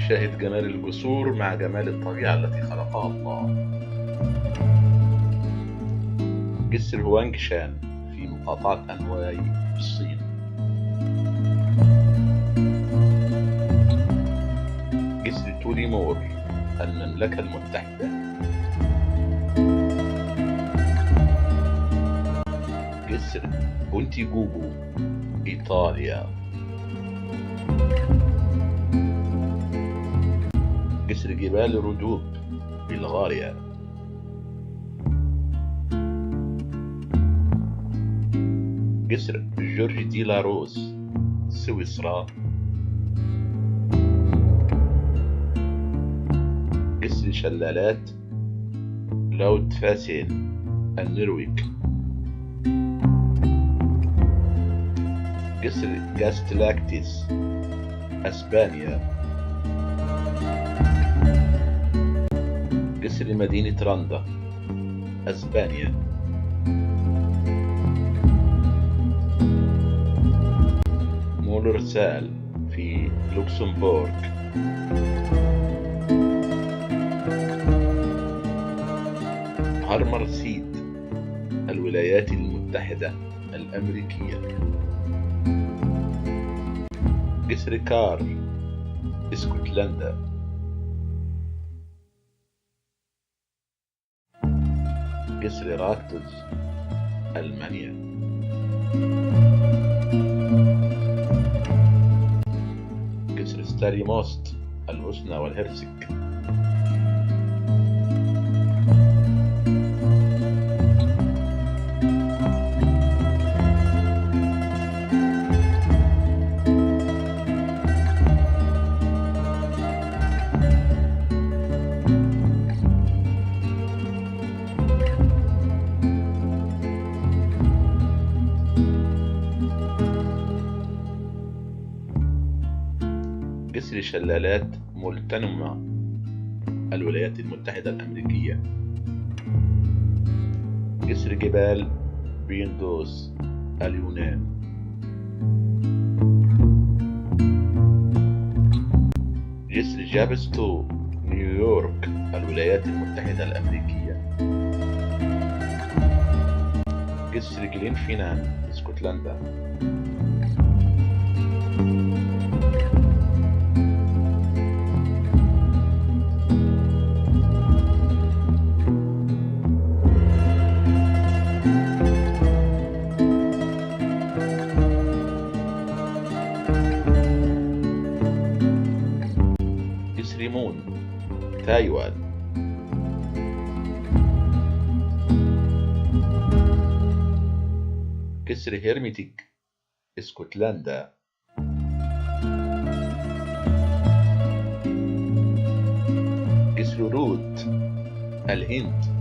شاهد جمال الجسور مع جمال الطبيعة التي خلقها الله. جسر هوانغشان في مقاطعة أنواي في الصين. جسر توليمور المملكة المتحدة. جسر بونتيغوغو إيطاليا. جسر جبال ردوب بلغاريا. جسر جورج دي لاروس سويسرا. جسر شلالات لاوتفاسين النرويج. جسر جاستلاكتيس اسبانيا. جسر مدينة رندا اسبانيا. مولرسال في لوكسمبورغ. هارمرسيد الولايات المتحدة الأمريكية. جسر كار اسكتلندا. جسر راكتوز ألمانيا. جسر ستاريموست البوسنة والهرسك. جسر شلالات مولتنما الولايات المتحدة الأمريكية. جسر جبال بيندوس اليونان. جسر جابستو نيويورك الولايات المتحدة الأمريكية. جسر جلينفينان اسكتلندا. جسر مون تايوان. جسر هيرميتيك اسكتلندا. جسر روت الهند.